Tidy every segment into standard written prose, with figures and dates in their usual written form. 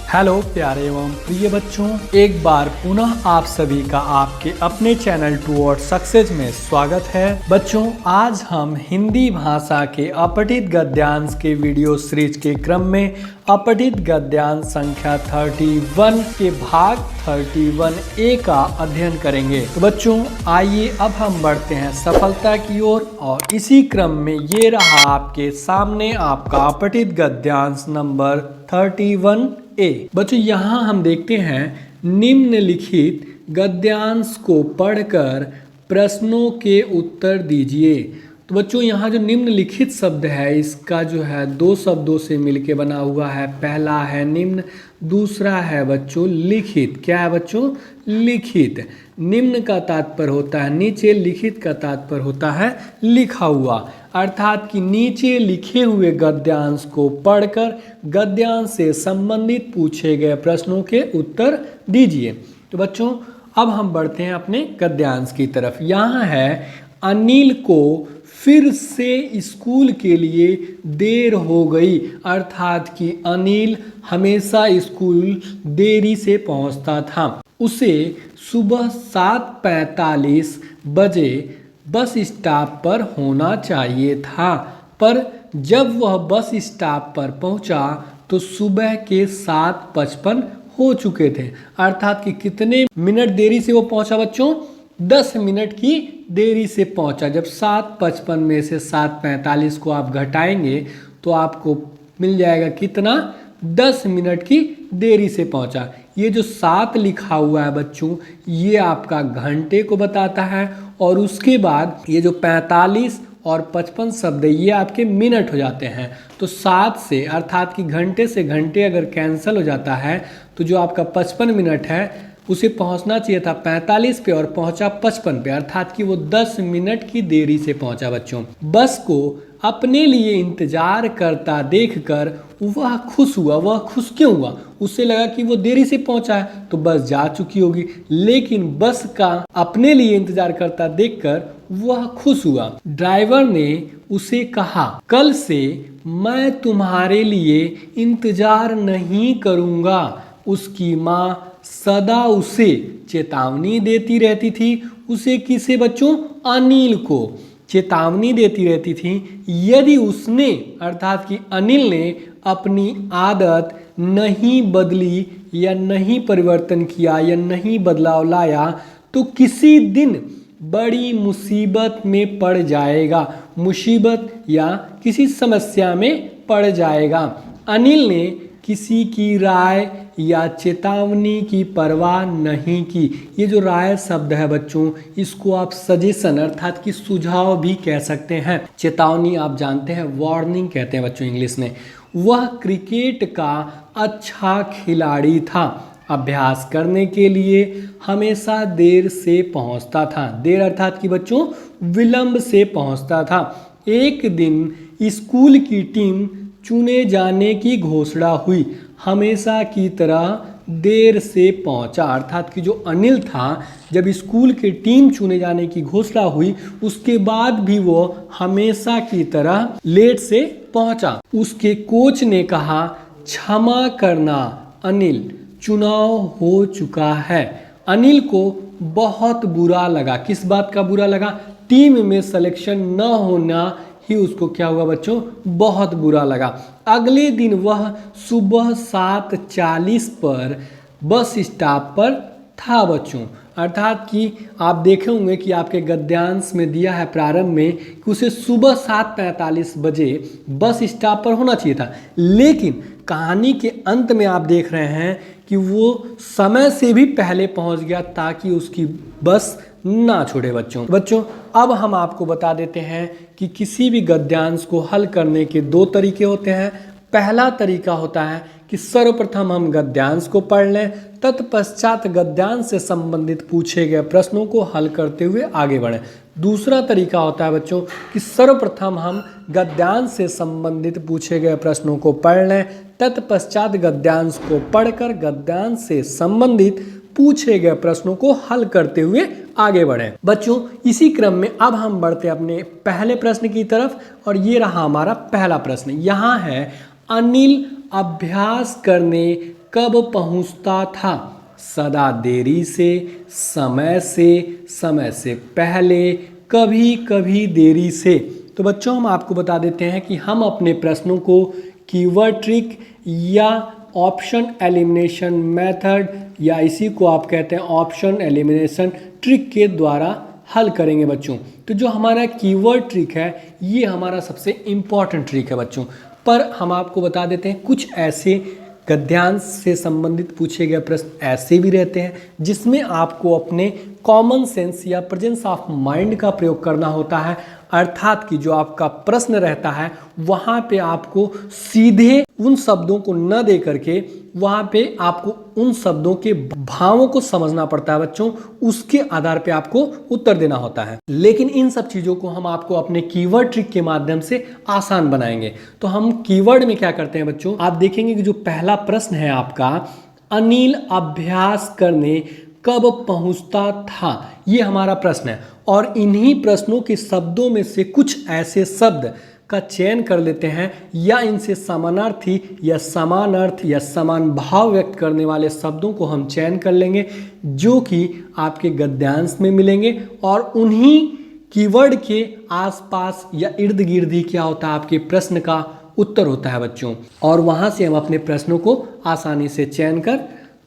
Hello प्यारे एवं प्रिय बच्चों, एक बार पुनः आप सभी का आपके अपने चैनल टूवर्ड सक्सेस में स्वागत है। बच्चों, आज हम हिंदी भाषा के अपठित गद्यांश के वीडियो सीरीज के क्रम में अपठित गद्यांश संख्या 31 के भाग 31A का अध्ययन करेंगे। तो बच्चों, आइए अब हम बढ़ते हैं सफलता की ओर और इसी क्रम में ये रहा आपके सामने आपका अपठित गद्यांश नंबर 31A। बच्चों, यहाँ हम देखते हैं निम्नलिखित गद्यांश को पढ़कर प्रश्नों के उत्तर दीजिए। तो बच्चों, यहाँ जो निम्नलिखित शब्द है इसका जो है दो शब्दों से मिलके बना हुआ है। पहला है निम्न, दूसरा है बच्चों लिखित। क्या है बच्चों? लिखित। निम्न का तात्पर्य होता है नीचे, लिखित का तात्पर्य होता है लिखा हुआ। अर्थात कि नीचे लिखे हुए गद्यांश को पढ़कर गद्यांश से संबंधित पूछे गए प्रश्नों के उत्तर दीजिए। तो बच्चों, अब हम बढ़ते हैं अपने गद्यांश की तरफ। यहाँ है अनिल को फिर से स्कूल के लिए देर हो गई। अर्थात कि अनिल हमेशा स्कूल देरी से पहुंचता था। उसे सुबह 7:45 बजे बस स्टॉप पर होना चाहिए था, पर जब वह बस स्टॉप पर पहुंचा तो सुबह के 7:55 हो चुके थे। अर्थात कि कितने मिनट देरी से वो पहुंचा बच्चों? 10 मिनट की देरी से पहुंचा। जब 7:55 में से 7:45 को आप घटाएंगे तो आपको मिल जाएगा कितना? 10 मिनट की देरी से पहुंचा। ये जो 7 लिखा हुआ है बच्चों, ये आपका घंटे को बताता है, और उसके बाद ये जो 45 और 55 शब्द है ये आपके मिनट हो जाते हैं। तो 7 से, अर्थात कि घंटे से घंटे अगर कैंसिल हो जाता है तो जो आपका 55 मिनट है उसे पहुंचना चाहिए था 45 पे और पहुंचा 55 पे। अर्थात कि वो 10 मिनट की देरी से पहुंचा बच्चों। बस को अपने लिए इंतजार करता देखकर वह खुश हुआ। वह खुश क्यों हुआ? उसे लगा कि वो देरी से पहुंचा है तो बस जा चुकी होगी, लेकिन बस का अपने लिए इंतजार करता देखकर वह खुश हुआ। ड्राइवर ने उसे कहा, कल से मैं तुम्हारे लिए इंतजार नहीं करूंगा। उसकी माँ सदा उसे चेतावनी देती रहती थी। उसे किसे बच्चों? अनिल को चेतावनी देती रहती थी। यदि उसने, अर्थात कि अनिल ने अपनी आदत नहीं बदली या नहीं परिवर्तन किया या नहीं बदलाव लाया तो किसी दिन बड़ी मुसीबत में पड़ जाएगा। मुसीबत या किसी समस्या में पड़ जाएगा। अनिल ने किसी की राय या चेतावनी की परवाह नहीं की। ये जो राय शब्द है बच्चों, इसको आप सजेशन अर्थात कि सुझाव भी कह सकते हैं। चेतावनी आप जानते हैं वार्निंग कहते हैं बच्चों इंग्लिश में। वह क्रिकेट का अच्छा खिलाड़ी था। अभ्यास करने के लिए हमेशा देर से पहुंचता था। देर अर्थात कि बच्चों विलंब से पहुंचता था। एक दिन स्कूल की टीम चुने जाने की घोषणा हुई। हमेशा की तरह देर से पहुंचा। अर्थात कि जो अनिल था, जब स्कूल की टीम चुने जाने की घोषणा हुई उसके बाद भी वो हमेशा की तरह लेट से पहुंचा। उसके कोच ने कहा, क्षमा करना अनिल, चुनाव हो चुका है। अनिल को बहुत बुरा लगा। किस बात का बुरा लगा? टीम में सिलेक्शन न होना ही उसको क्या हुआ बच्चों? बहुत बुरा लगा। अगले दिन वह सुबह 7:40 पर बस स्टॉप पर था बच्चों। अर्थात कि आप देखे होंगे कि आपके गद्यांश में दिया है प्रारंभ में कि उसे सुबह 7:45 बजे बस स्टॉप पर होना चाहिए था, लेकिन कहानी के अंत में आप देख रहे हैं कि वो समय से भी पहले पहुंच गया ताकि उसकी बस ना छोड़े बच्चों। अब हम आपको बता देते हैं कि किसी भी गद्यांश को हल करने के 2 तरीके होते हैं। पहला तरीका होता है कि सर्वप्रथम हम गद्यांश को पढ़ लें, तत्पश्चात गद्यांश से संबंधित पूछे गए प्रश्नों को हल करते हुए आगे बढ़ें। दूसरा तरीका होता है बच्चों कि सर्वप्रथम हम गद्यांश से संबंधित पूछे गए प्रश्नों को पढ़ लें, तत्पश्चात गद्यांश को पढ़कर गद्यांश से संबंधित पूछे गए प्रश्नों को हल करते हुए आगे बढ़ें। बच्चों, इसी क्रम में अब हम बढ़ते अपने पहले प्रश्न की तरफ, और ये रहा हमारा पहला प्रश्न। यहाँ है, अनिल अभ्यास करने कब पहुंचता था? सदा देरी से, समय से पहले, कभी कभी देरी से। तो बच्चों हम आपको बता देते हैं कि हम अपने प्रश्नों को कीवर्ड ट्रिक या ऑप्शन एलिमिनेशन मेथड या इसी को आप कहते हैं ऑप्शन एलिमिनेशन ट्रिक के द्वारा हल करेंगे बच्चों। तो जो हमारा कीवर्ड ट्रिक है ये हमारा सबसे इम्पॉर्टेंट ट्रिक है बच्चों। पर हम आपको बता देते हैं कुछ ऐसे गद्यांश से संबंधित पूछे गए प्रश्न ऐसे भी रहते हैं जिसमें आपको अपने कॉमन सेंस या प्रेजेंस ऑफ माइंड का प्रयोग करना होता है, अर्थात कि जो आपका प्रश्न रहता है वहाँ पे आपको सीधे उन शब्दों को न दे करके वहाँ पे आपको उन शब्दों के भावों को समझना पड़ता है बच्चों, उसके आधार पे आपको उत्तर देना होता है। लेकिन इन सब चीज़ों को हम आपको अपने कीवर्ड ट्रिक के माध्यम से आसान बनाएंगे। तो हम कीवर्ड में क्या करते हैं बच्चों, आप देखेंगे कि जो पहला प्रश्न है आपका, अनिल अभ्यास करने कब पहुंचता था, ये हमारा प्रश्न है। और इन्हीं प्रश्नों के शब्दों में से कुछ ऐसे शब्द का चयन कर लेते हैं या इनसे समानार्थी या समान अर्थ या समान भाव व्यक्त करने वाले शब्दों को हम चयन कर लेंगे जो कि आपके गद्यांश में मिलेंगे, और उन्हीं कीवर्ड के आसपास या इर्द गिर्द ही क्या होता है आपके प्रश्न का उत्तर होता है बच्चों। और वहाँ से हम अपने प्रश्नों को आसानी से चयन कर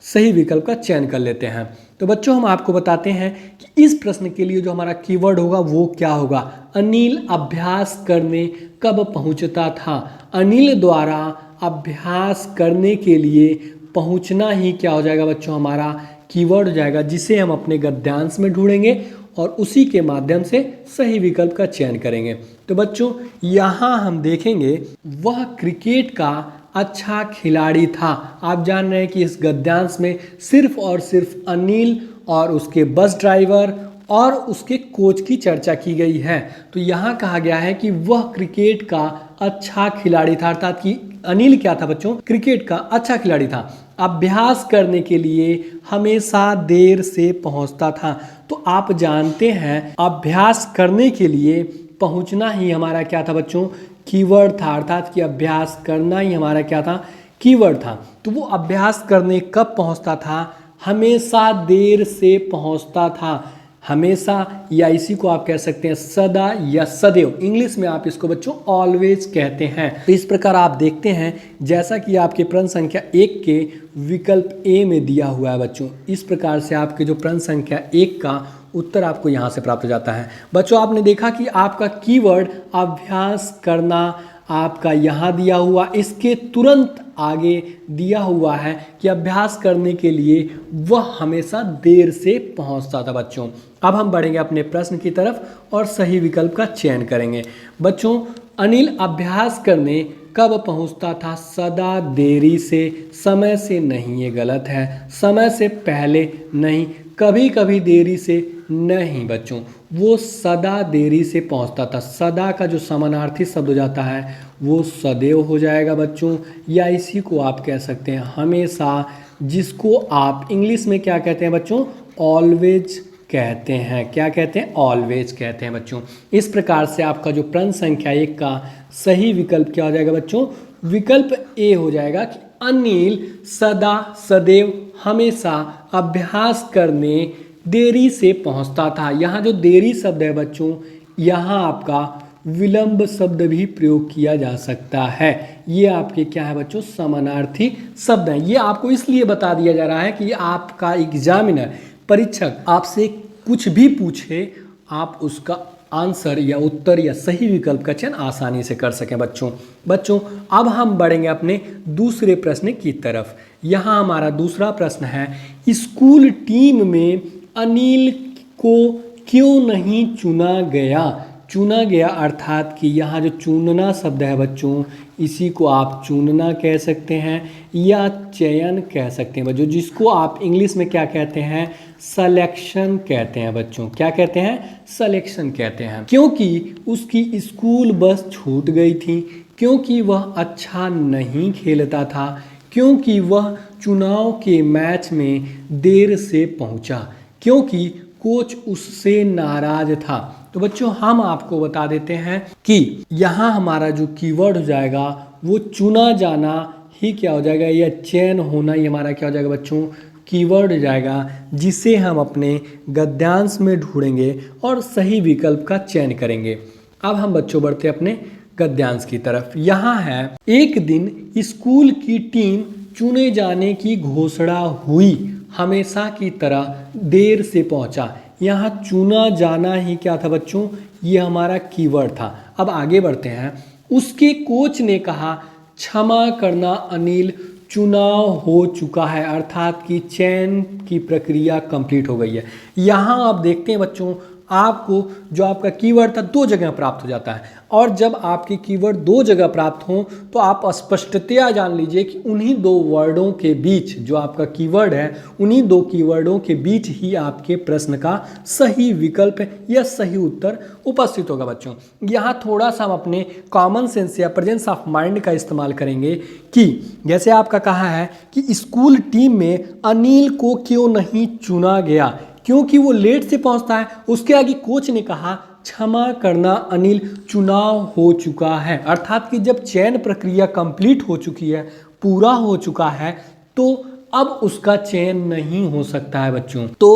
सही विकल्प का चयन कर लेते हैं। तो बच्चों हम आपको बताते हैं कि इस प्रश्न के लिए जो हमारा कीवर्ड होगा वो क्या होगा। अनिल अभ्यास करने कब पहुंचता था। अनिल द्वारा अभ्यास करने के लिए पहुंचना ही क्या हो जाएगा बच्चों, हमारा कीवर्ड हो जाएगा, जिसे हम अपने गद्यांश में ढूंढेंगे और उसी के माध्यम से सही विकल्प का चयन करेंगे। तो बच्चों यहाँ हम देखेंगे वह क्रिकेट का अच्छा खिलाड़ी था। आप जान रहे हैं कि इस गद्यांश में सिर्फ और सिर्फ अनिल और उसके बस ड्राइवर और उसके कोच की चर्चा की गई है। तो यहाँ कहा गया है कि वह क्रिकेट का अच्छा खिलाड़ी था, अर्थात कि अनिल क्या था बच्चों, क्रिकेट का अच्छा खिलाड़ी था। अभ्यास करने के लिए हमेशा देर से पहुंचता था। तो आप जानते हैं अभ्यास करने के लिए पहुंचना ही हमारा क्या था बच्चों, कीवर्ड था, अर्थात कि अभ्यास करना ही हमारा क्या था, कीवर्ड था। तो वो अभ्यास करने कब पहुंचता था, हमेशा देर से पहुंचता था। हमेशा या इसी को आप कह सकते हैं सदा या सदैव, इंग्लिश में आप इसको बच्चों ऑलवेज कहते हैं। तो इस प्रकार आप देखते हैं जैसा कि आपके प्रश्न संख्या 1 के विकल्प ए में दिया हुआ है बच्चों, इस प्रकार से आपके जो प्रश्न संख्या 1 का उत्तर आपको यहाँ से प्राप्त हो जाता है। बच्चों आपने देखा कि आपका कीवर्ड अभ्यास करना आपका यहाँ दिया हुआ, इसके तुरंत आगे दिया हुआ है कि अभ्यास करने के लिए वह हमेशा देर से पहुँचता था बच्चों। अब हम बढ़ेंगे अपने प्रश्न की तरफ और सही विकल्प का चयन करेंगे। बच्चों अनिल अभ्यास करने कब पहुंचता था, सदा देरी से, समय से नहीं, ये गलत है, समय से पहले नहीं, कभी कभी देरी से नहीं बच्चों, वो सदा देरी से पहुंचता था। सदा का जो समानार्थी शब्द हो जाता है वो सदैव हो जाएगा बच्चों, या इसी को आप कह सकते हैं हमेशा, जिसको आप इंग्लिश में क्या कहते हैं बच्चों, ऑलवेज कहते हैं। क्या कहते हैं, ऑलवेज कहते हैं बच्चों। इस प्रकार से आपका जो प्रश्न संख्या 1 का सही विकल्प क्या हो जाएगा बच्चों, विकल्प ए हो जाएगा कि अनिल सदा सदैव हमेशा अभ्यास करने देरी से पहुंचता था। यहाँ जो देरी शब्द है बच्चों, यहाँ आपका विलंब शब्द भी प्रयोग किया जा सकता है। ये आपके क्या है बच्चों, समानार्थी शब्द हैं। ये आपको इसलिए बता दिया जा रहा है कि आपका एग्जामिनर, परीक्षक आपसे कुछ भी पूछे आप उसका आंसर या उत्तर या सही विकल्प का चयन आसानी से कर सकें बच्चों अब हम बढ़ेंगे अपने दूसरे प्रश्न की तरफ। यहाँ हमारा दूसरा प्रश्न है, स्कूल टीम में अनिल को क्यों नहीं चुना गया। चुना गया अर्थात कि यहाँ जो चुनना शब्द है बच्चों, इसी को आप चुनना कह सकते हैं या चयन कह सकते हैं बच्चों, जिसको आप इंग्लिश में क्या कहते हैं, सिलेक्शन कहते हैं बच्चों। क्या कहते हैं, सिलेक्शन कहते हैं। क्योंकि उसकी स्कूल बस छूट गई थी, क्योंकि वह अच्छा नहीं खेलता था, क्योंकि वह चुनाव के मैच में देर से पहुंचा, क्योंकि कोच उससे नाराज था। तो बच्चों हम आपको बता देते हैं कि यहाँ हमारा जो कीवर्ड हो जाएगा वो चुना जाना ही क्या हो जाएगा, या चयन होना ही हमारा क्या हो जाएगा बच्चों, कीवर्ड हो जाएगा, जिसे हम अपने गद्यांश में ढूंढेंगे और सही विकल्प का चयन करेंगे। अब हम बच्चों बढ़ते अपने गद्यांश की तरफ। यहाँ है, एक दिन स्कूल की टीम चुने जाने की घोषणा हुई, हमेशा की तरह देर से पहुंचा। यहाँ चुना जाना ही क्या था बच्चों, ये हमारा कीवर्ड था। अब आगे बढ़ते हैं। उसके कोच ने कहा, क्षमा करना अनिल, चुनाव हो चुका है, अर्थात कि चयन की प्रक्रिया कंप्लीट हो गई है। यहाँ आप देखते हैं बच्चों, आपको जो आपका कीवर्ड था 2 जगह प्राप्त हो जाता है, और जब आपके कीवर्ड 2 जगह प्राप्त हों तो आप स्पष्टतया जान लीजिए कि उन्हीं 2 वर्डों के बीच, जो आपका कीवर्ड है उन्हीं 2 कीवर्डों के बीच ही आपके प्रश्न का सही विकल्प या सही उत्तर उपस्थित होगा बच्चों। यहाँ थोड़ा सा हम अपने कॉमन सेंस या प्रेजेंस ऑफ माइंड का इस्तेमाल करेंगे कि जैसे आपका कहा है कि स्कूल टीम में अनिल को क्यों नहीं चुना गया, क्योंकि वो लेट से पहुंचता है। उसके आगे कोच ने कहा, क्षमा करना अनिल, चुनाव हो चुका है, अर्थात कि जब चयन प्रक्रिया कंप्लीट हो चुकी है, पूरा हो चुका है, तो अब उसका चयन नहीं हो सकता है बच्चों। तो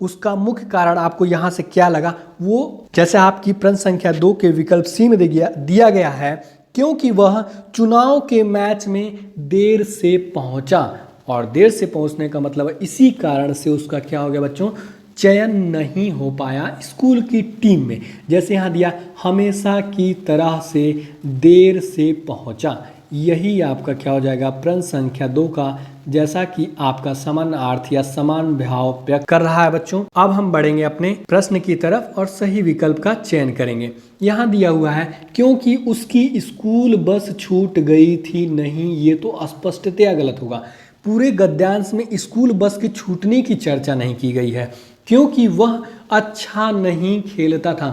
उसका मुख्य कारण आपको यहाँ से क्या लगा, वो जैसे आपकी प्रश्न संख्या 2 के विकल्प सी में दिया गया है, क्योंकि वह चुनाव के मैच में देर से पहुंचा, और देर से पहुंचने का मतलब इसी कारण से उसका क्या हो गया बच्चों, चयन नहीं हो पाया स्कूल की टीम में। जैसे यहाँ दिया, हमेशा की तरह से देर से पहुंचा, यही आपका क्या हो जाएगा, प्रश्न संख्या 2 का जैसा कि आपका समान अर्थ या समान भाव व्यक्त कर रहा है बच्चों। अब हम बढ़ेंगे अपने प्रश्न की तरफ और सही विकल्प का चयन करेंगे। यहाँ दिया हुआ है, क्योंकि उसकी स्कूल बस छूट गई थी, नहीं, ये तो स्पष्टतया गलत होगा। पूरे गद्यांश में स्कूल बस के छूटने की चर्चा नहीं की गई है, क्योंकि वह अच्छा नहीं खेलता था।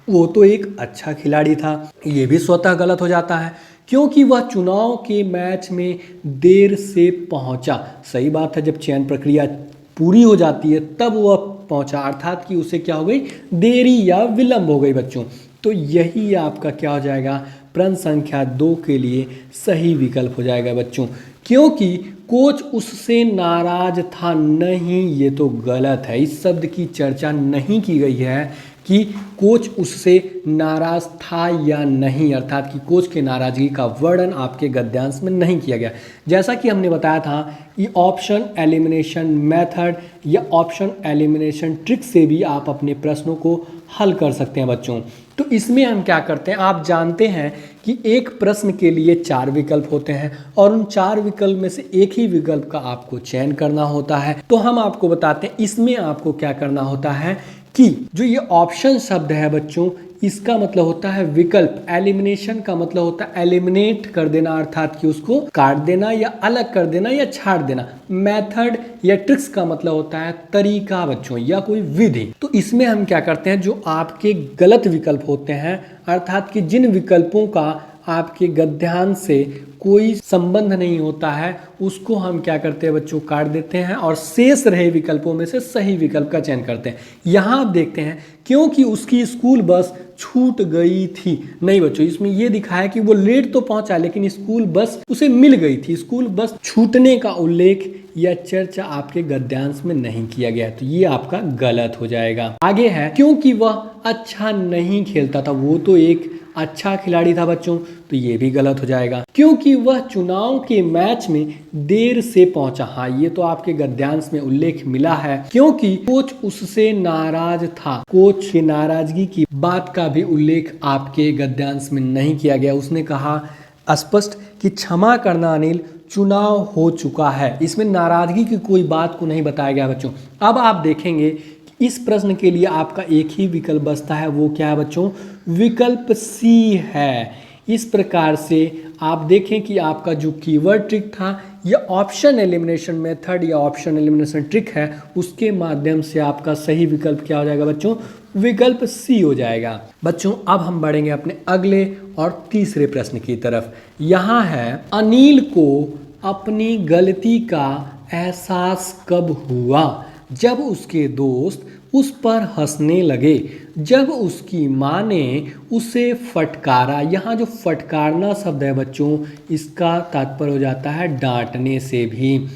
वो तो एक अच्छा खिलाड़ी था, ये भी स्वतः गलत हो जाता है। क्योंकि वह चुनाव के मैच में देर से पहुंचा, सही बात है, जब चयन प्रक्रिया पूरी हो जाती है तब वह पहुंचा, अर्थात कि उसे क्या हो गई, देरी या विलंब हो गई बच्चों। तो यही आपका क्या हो जाएगा, प्रश्न संख्या 2 के लिए सही विकल्प हो जाएगा बच्चों। क्योंकि कोच उससे नाराज था, नहीं, ये तो गलत है। इस शब्द की चर्चा नहीं की गई है कि कोच उससे नाराज था या नहीं, अर्थात कि कोच के नाराजगी का वर्णन आपके गद्यांश में नहीं किया गया। जैसा कि हमने बताया था, ये ऑप्शन एलिमिनेशन मेथड या ऑप्शन एलिमिनेशन ट्रिक से भी आप अपने प्रश्नों को हल कर सकते हैं बच्चों। तो इसमें हम क्या करते हैं, आप जानते हैं कि एक प्रश्न के लिए 4 विकल्प होते हैं, और उन 4 विकल्प में से एक ही विकल्प का आपको चयन करना होता है। तो हम आपको बताते हैं, इसमें आपको क्या करना होता है कि जो ये ऑप्शन शब्द है बच्चों, इसका मतलब होता है विकल्प। एलिमिनेशन का मतलब होता है एलिमिनेट कर देना, अर्थात कि उसको काट देना या अलग कर देना या छाड़ देना। मेथड या ट्रिक्स का मतलब होता है तरीका बच्चों, या कोई विधि। तो इसमें हम क्या करते हैं, जो आपके गलत विकल्प होते हैं, अर्थात कि जिन विकल्पों का आपके गद्यांश से कोई संबंध नहीं होता है, उसको हम क्या करते हैं बच्चों, काट देते हैं, और शेष रहे विकल्पों में से सही विकल्प का चयन करते हैं। यहाँ आप देखते हैं, क्योंकि उसकी स्कूल बस छूट गई थी, नहीं बच्चों, इसमें ये दिखाया कि वो लेट तो पहुंचा, लेकिन स्कूल बस उसे मिल गई थी। स्कूल बस छूटने का उल्लेख या चर्चा आपके गद्यांश में नहीं किया गया, तो ये आपका गलत हो जाएगा। आगे है, क्योंकि वह अच्छा नहीं खेलता था, वो तो एक अच्छा खिलाड़ी था बच्चों, तो ये भी गलत हो जाएगा। क्योंकि वह चुनाव के मैच में देर से पहुंचा, हाँ, ये तो आपके गद्यांश में उल्लेख मिला है। क्योंकि कोच उससे नाराज था, कोच की नाराजगी की बात का भी उल्लेख आपके गद्यांश में नहीं किया गया। उसने कहा स्पष्ट कि क्षमा करना अनिल, चुनाव हो चुका है, इसमें नाराजगी की कोई बात को नहीं बताया गया बच्चों। अब आप देखेंगे इस प्रश्न के लिए आपका एक ही विकल्प बचता है, वो क्या है बच्चों, विकल्प सी है। इस प्रकार से आप देखें कि आपका जो कीवर्ड ट्रिक था, या ऑप्शन एलिमिनेशन मेथड या ऑप्शन एलिमिनेशन ट्रिक है, उसके माध्यम से आपका सही विकल्प क्या हो जाएगा बच्चों, विकल्प सी हो जाएगा। बच्चों अब हम बढ़ेंगे अपने अगले और तीसरे प्रश्न की तरफ। यहाँ है, अनिल को अपनी गलती का एहसास कब हुआ, जब उसके दोस्त उस पर हंसने लगे। जब उसकी माँ ने उसे फटकारा, यहाँ जो फटकारना शब्द है बच्चों, इसका तात्पर्य हो जाता है डांटने से भी,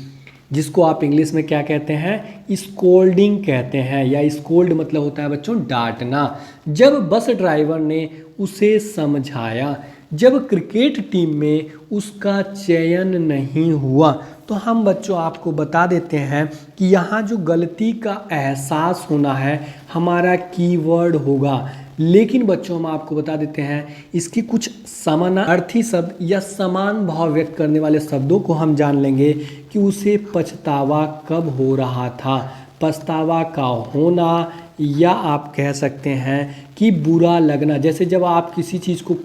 जिसको आप इंग्लिश में क्या कहते हैं, स्कोल्डिंग कहते हैं, या स्कोल्ड मतलब होता है बच्चों डांटना। जब बस ड्राइवर ने उसे समझाया, जब क्रिकेट टीम में उसका चयन नहीं हुआ। तो हम बच्चों आपको बता देते हैं कि यहाँ जो गलती का एहसास होना है हमारा कीवर्ड होगा। लेकिन बच्चों हम आपको बता देते हैं इसकी कुछ समानार्थी शब्द या समान भाव व्यक्त करने वाले शब्दों को हम जान लेंगे कि उसे पछतावा कब हो रहा था। पछतावा का होना, या आप कह सकते हैं कि बुरा लगना। जैसे जब आप किसी चीज़ को,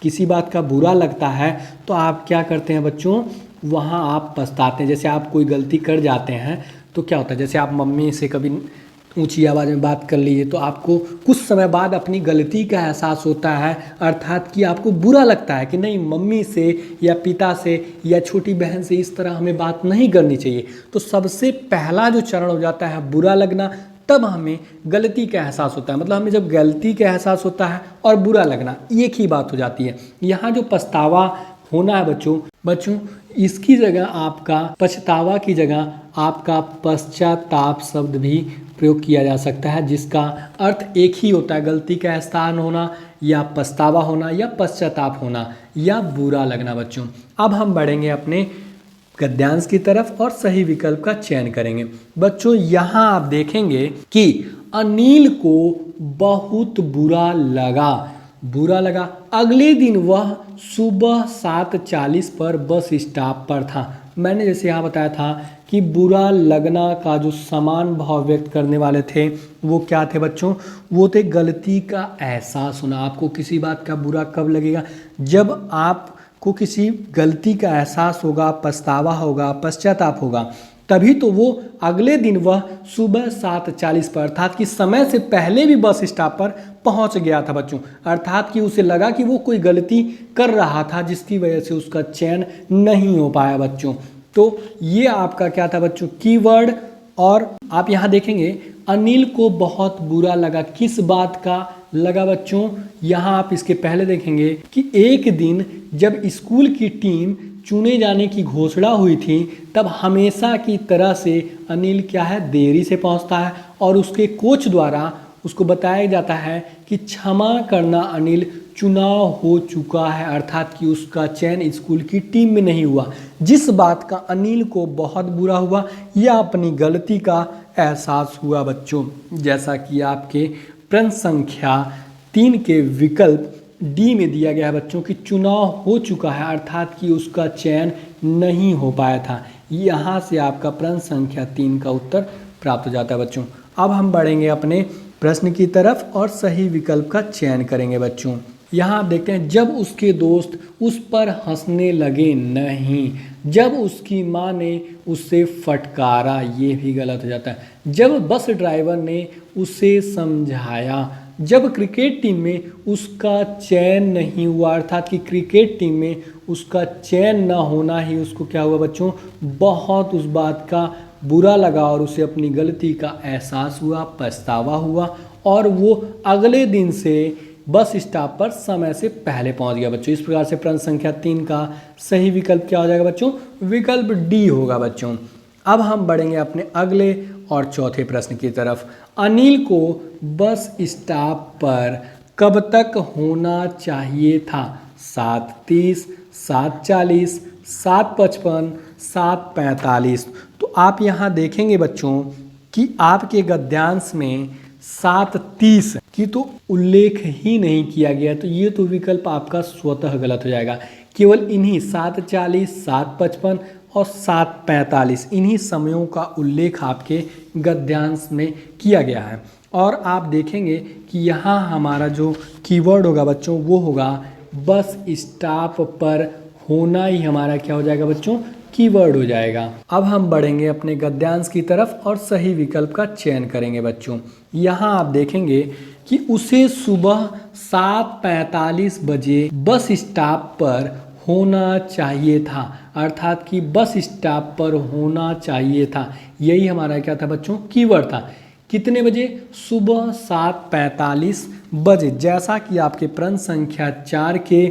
किसी बात का बुरा लगता है तो आप क्या करते हैं बच्चों, वहाँ आप पछताते हैं। जैसे आप कोई गलती कर जाते हैं तो क्या होता है, जैसे आप मम्मी से कभी ऊंची आवाज़ में बात कर लीजिए तो आपको कुछ समय बाद अपनी गलती का एहसास होता है, अर्थात कि आपको बुरा लगता है कि नहीं, मम्मी से या पिता से या छोटी बहन से इस तरह हमें बात नहीं करनी चाहिए। तो सबसे पहला जो चरण हो जाता है बुरा लगना, तब हमें गलती का एहसास होता है। मतलब हमें जब गलती का एहसास होता है और बुरा लगना एक ही बात हो जाती है। यहाँ जो पछतावा होना है बच्चों इसकी जगह आपका, पछतावा की जगह आपका पश्चाताप शब्द भी प्रयोग किया जा सकता है, जिसका अर्थ एक ही होता है, गलती का एहसास होना या पछतावा होना या पश्चाताप होना या बुरा लगना। बच्चों अब हम बढ़ेंगे अपने गद्यांश की तरफ और सही विकल्प का चयन करेंगे। बच्चों यहाँ आप देखेंगे कि अनिल को बहुत बुरा लगा। अगले दिन वह सुबह 7:40 पर बस स्टॉप पर था। मैंने जैसे यहाँ बताया था कि बुरा लगना का जो समान भाव व्यक्त करने वाले थे वो क्या थे बच्चों, वो थे गलती का एहसास होना। आपको किसी बात का बुरा कब लगेगा, जब आपको किसी गलती का एहसास होगा, पछतावा होगा, पश्चाताप होगा, तभी तो वो अगले दिन वह सुबह 7:40 पर, अर्थात कि समय से पहले भी बस स्टॉप पर पहुंच गया था बच्चों। अर्थात कि उसे लगा कि वो कोई गलती कर रहा था जिसकी वजह से उसका चयन नहीं हो पाया बच्चों। तो ये आपका क्या था बच्चों, कीवर्ड। और आप यहाँ देखेंगे अनिल को बहुत बुरा लगा। किस बात का लगा बच्चों, यहाँ आप इसके पहले देखेंगे कि एक दिन जब स्कूल की टीम चुने जाने की घोषणा हुई थी तब हमेशा की तरह से अनिल क्या है, देरी से पहुंचता है और उसके कोच द्वारा उसको बताया जाता है कि क्षमा करना अनिल, चुनाव हो चुका है, अर्थात कि उसका चयन स्कूल की टीम में नहीं हुआ। जिस बात का अनिल को बहुत बुरा हुआ या अपनी गलती का एहसास हुआ बच्चों, जैसा कि आपके प्रश्न संख्या 3 के विकल्प डी में दिया गया है बच्चों कि चुनाव हो चुका है, अर्थात कि उसका चयन नहीं हो पाया था। यहाँ से आपका प्रश्न संख्या 3 का उत्तर प्राप्त हो जाता है बच्चों। अब हम बढ़ेंगे अपने प्रश्न की तरफ और सही विकल्प का चयन करेंगे बच्चों। यहाँ आप देखते हैं जब उसके दोस्त उस पर हंसने लगे नहीं, जब उसकी माँ ने उसे फटकारा, ये भी गलत हो जाता है। जब बस ड्राइवर ने उसे समझाया, जब क्रिकेट टीम में उसका चयन नहीं हुआ, अर्थात कि क्रिकेट टीम में उसका चयन ना होना ही उसको क्या हुआ बच्चों, बहुत उस बात का बुरा लगा और उसे अपनी गलती का एहसास हुआ, पछतावा हुआ और वो अगले दिन से बस स्टॉप पर समय से पहले पहुंच गया बच्चों। इस प्रकार से प्रश्न संख्या 3 का सही विकल्प क्या हो जाएगा बच्चों, विकल्प डी होगा बच्चों। अब हम बढ़ेंगे अपने अगले और चौथे प्रश्न की तरफ। अनिल को बस स्टॉप पर कब तक होना चाहिए था, 7:30, 7:40, 7:55, 7:45। तो आप यहाँ देखेंगे बच्चों कि आपके गद्यांश में 7:30 की तो उल्लेख ही नहीं किया गया, तो ये तो विकल्प आपका स्वतः गलत हो जाएगा। केवल इन्हीं 7:40, 7:55 और 7:45 इन्हीं समयों का उल्लेख आपके गद्यांश में किया गया है। और आप देखेंगे कि यहाँ हमारा जो कीवर्ड होगा बच्चों वो होगा बस स्टॉप पर होना ही हमारा क्या हो जाएगा बच्चों, कीवर्ड हो जाएगा। अब हम बढ़ेंगे अपने गद्यांश की तरफ और सही विकल्प का चयन करेंगे बच्चों। यहाँ आप देखेंगे कि उसे सुबह 7:45 बजे बस स्टॉप पर होना चाहिए था, अर्थात कि बस स्टॉप पर होना चाहिए था, यही हमारा क्या था बच्चों, कीवर्ड था। कितने बजे? सुबह 7:45 बजे, जैसा कि आपके प्रश्न संख्या 4 के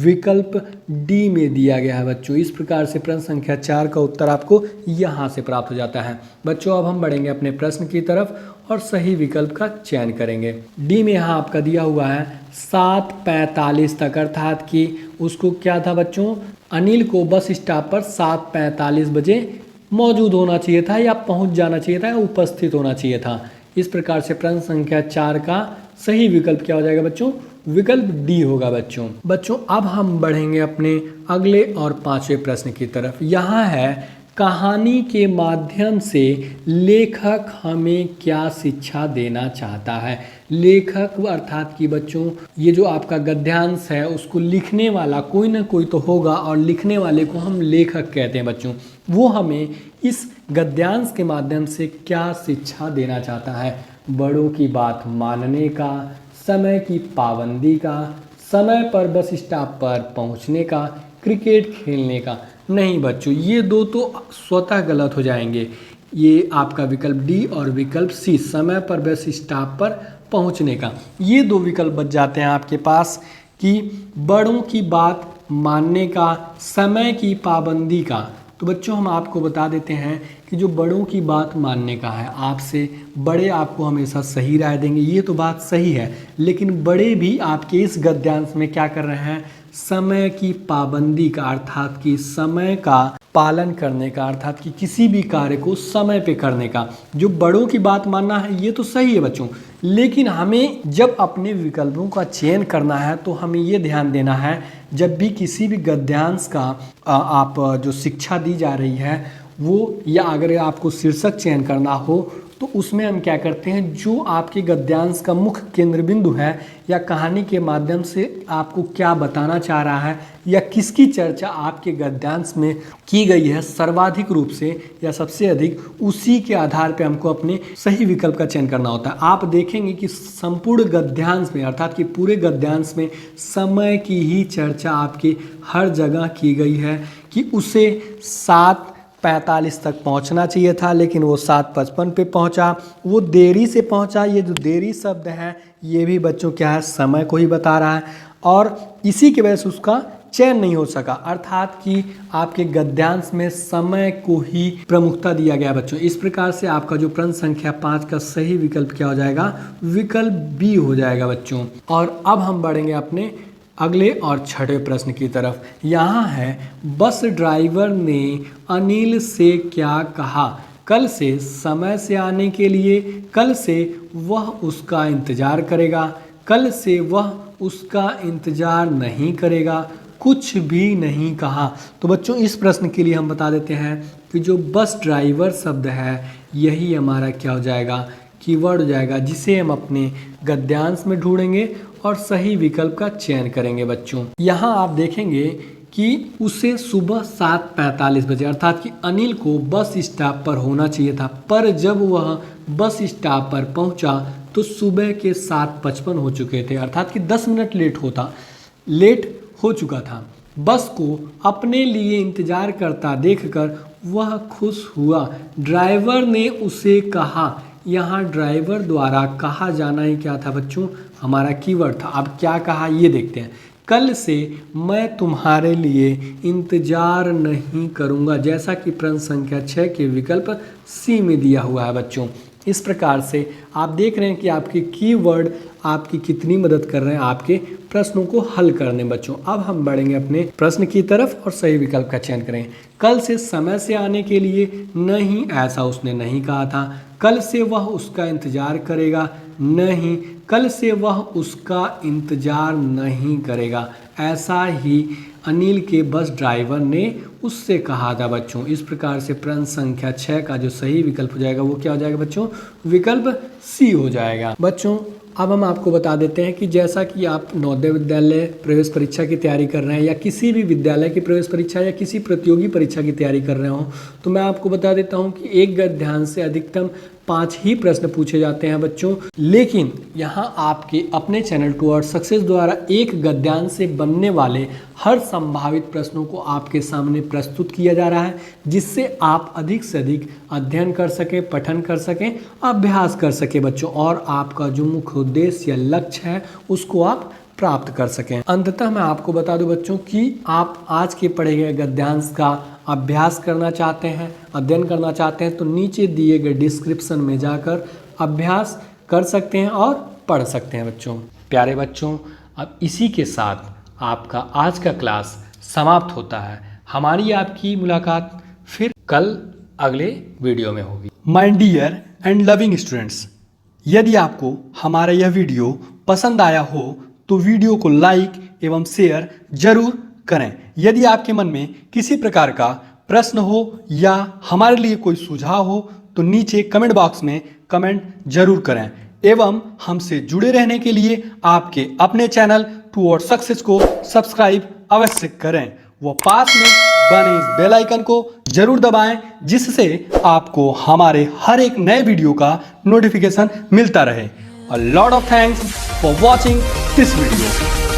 विकल्प डी में दिया गया है बच्चों। इस प्रकार से प्रश्न संख्या 4 का उत्तर आपको यहाँ से प्राप्त हो जाता है। बच्चों अब हम बढ़ेंगे अपने प्रश्न की तरफ और सही विकल्प का चयन करेंगे। डी में यहाँ आपका दिया हुआ है 7:45 तक, अर्थात कि उसको क्या था बच्चों, अनिल को बस स्टॉप पर 7:45 बजे मौजूद होना चाहिए था या पहुंच जाना चाहिए था या उपस्थित होना चाहिए था। इस प्रकार से प्रश्न संख्या 4 का सही विकल्प क्या हो जाएगा बच्चों? विकल्प डी होगा बच्चों। बच्चों अब हम बढ़ेंगे अपने अगले और 5वें प्रश्न की तरफ। यहाँ है, कहानी के माध्यम से लेखक हमें क्या शिक्षा देना चाहता है। लेखक अर्थात कि बच्चों ये जो आपका गद्यांश है उसको लिखने वाला कोई ना कोई तो होगा और लिखने वाले को हम लेखक कहते हैं बच्चों। वो हमें इस गद्यांश के माध्यम से क्या शिक्षा देना चाहता है? बड़ों की बात मानने का, समय की पाबंदी का, समय पर बस स्टॉप पर पहुंचने का, क्रिकेट खेलने का। नहीं बच्चों, ये दो तो स्वतः गलत हो जाएंगे। ये आपका विकल्प डी और विकल्प सी, समय पर बस स्टॉप पर पहुंचने का, ये दो विकल्प बच जाते हैं आपके पास कि बड़ों की बात मानने का, समय की पाबंदी का। तो बच्चों हम आपको बता देते हैं कि जो बड़ों की बात मानने का है, आपसे बड़े आपको हमेशा सही राय देंगे, ये तो बात सही है, लेकिन बड़े भी आपके इस गद्यांश में क्या कर रहे हैं? समय की पाबंदी का, अर्थात कि समय का पालन करने का, अर्थात कि किसी भी कार्य को समय पे करने का। जो बड़ों की बात मानना है ये तो सही है बच्चों, लेकिन हमें जब अपने विकल्पों का चयन करना है तो हमें ये ध्यान देना है, जब भी किसी भी गद्यांश का आप जो शिक्षा दी जा रही है वो, या अगर आपको शीर्षक चयन करना हो तो उसमें हम क्या करते हैं, जो आपके गद्यांश का मुख्य केंद्र बिंदु है या कहानी के माध्यम से आपको क्या बताना चाह रहा है या किसकी चर्चा आपके गद्यांश में की गई है सर्वाधिक रूप से या सबसे अधिक, उसी के आधार पर हमको अपने सही विकल्प का चयन करना होता है। आप देखेंगे कि संपूर्ण गद्यांश में, अर्थात कि पूरे गद्यांश में समय की ही चर्चा आपके हर जगह की गई है कि उसे 7:45 तक पहुंचना चाहिए था, लेकिन वो 7:55 पे पहुंचा, वो देरी से पहुंचा। ये जो देरी शब्द है ये भी बच्चों क्या है, समय को ही बता रहा है, और इसी की वजह से उसका चयन नहीं हो सका, अर्थात कि आपके गद्यांश में समय को ही प्रमुखता दिया गया बच्चों। इस प्रकार से आपका जो प्रश्न संख्या 5 का सही विकल्प क्या हो जाएगा? विकल्प बी हो जाएगा बच्चों। और अब हम बढ़ेंगे अपने अगले और 6वें प्रश्न की तरफ। यहाँ है, बस ड्राइवर ने अनिल से क्या कहा? कल से समय से आने के लिए, कल से वह उसका इंतज़ार करेगा, कल से वह उसका इंतज़ार नहीं करेगा, कुछ भी नहीं कहा। तो बच्चों इस प्रश्न के लिए हम बता देते हैं कि जो बस ड्राइवर शब्द है यही हमारा क्या हो जाएगा? कीवर्ड हो जाएगा, जिसे हम अपने गद्यांश में ढूंढेंगे और सही विकल्प का चयन करेंगे बच्चों। यहाँ आप देखेंगे कि उसे सुबह 7:45 बजे, अर्थात कि अनिल को बस स्टॉप पर होना चाहिए था, पर जब वह बस स्टॉप पर पहुंचा तो सुबह के 7:55 हो चुके थे, अर्थात कि 10 मिनट लेट हो चुका था। बस को अपने लिए इंतजार करता देखकर वह खुश हुआ। ड्राइवर ने उसे कहा, यहाँ ड्राइवर द्वारा कहा जाना ही क्या था बच्चों? हमारा कीवर्ड था। अब क्या कहा ये देखते हैं। कल से मैं तुम्हारे लिए इंतजार नहीं करूँगा, जैसा कि प्रश्न संख्या 6 के विकल्प सी में दिया हुआ है बच्चों। इस प्रकार से आप देख रहे हैं कि आपके कीवर्ड आपकी कितनी मदद कर रहे हैं आपके प्रश्नों को हल करने बच्चों। अब हम बढ़ेंगे अपने प्रश्न की तरफ और सही विकल्प का चयन करें। कल से समय से आने के लिए, नहीं, ऐसा उसने नहीं कहा था। कल से वह उसका इंतजार करेगा, नहीं, कल से वह उसका इंतजार नहीं करेगा, ऐसा ही अनिल के बस ड्राइवर ने उससे कहा था बच्चों। इस प्रकार से प्रश्न संख्या 6 का जो सही विकल्प हो जाएगा वो क्या हो जाएगा बच्चों? विकल्प सी हो जाएगा बच्चों। अब हम आपको बता देते हैं कि जैसा कि आप नवोदय विद्यालय प्रवेश परीक्षा की तैयारी कर रहे हैं या किसी भी विद्यालय की प्रवेश परीक्षा या किसी प्रतियोगी परीक्षा की तैयारी कर रहे हो, तो मैं आपको बता देता हूं कि एक गद्यांश से अधिकतम 5 ही प्रश्न पूछे जाते हैं बच्चों, लेकिन यहाँ आपके अपने चैनल टुवर्ड्स सक्सेस द्वारा एक गद्यांश से बनने वाले हर संभावित प्रश्नों को आपके सामने प्रस्तुत किया जा रहा है, जिससे आप अधिक से अधिक अध्ययन कर सकें, पठन कर सकें, अभ्यास कर सकें बच्चों, और आपका जो मुख्य उद्देश्य या लक्ष्य है उसको आप प्राप्त कर सकें। अंततः मैं आपको बता दूं बच्चों कि आप आज के पढ़े गए गद्यांश का अभ्यास करना चाहते हैं, अध्ययन करना चाहते हैं, तो नीचे दिए गए डिस्क्रिप्शन में जाकर अभ्यास कर सकते हैं और पढ़ सकते हैं बच्चों। प्यारे बच्चों, अब इसी के साथ आपका आज का क्लास समाप्त होता है। हमारी आपकी मुलाकात फिर कल अगले वीडियो में होगी। My dear and loving students, यदि आपको हमारा यह वीडियो पसंद आया हो तो वीडियो को लाइक एवं शेयर जरूर करें। यदि आपके मन में किसी प्रकार का प्रश्न हो या हमारे लिए कोई सुझाव हो तो नीचे कमेंट बॉक्स में कमेंट जरूर करें, एवं हमसे जुड़े रहने के लिए आपके अपने चैनल टुवर्ड्स सक्सेस को सब्सक्राइब अवश्य करें। वो पास में बने इस बेल आइकन को जरूर दबाएं, जिससे आपको हमारे हर एक नए वीडियो का नोटिफिकेशन मिलता रहे। A lot of thanks for watching this video.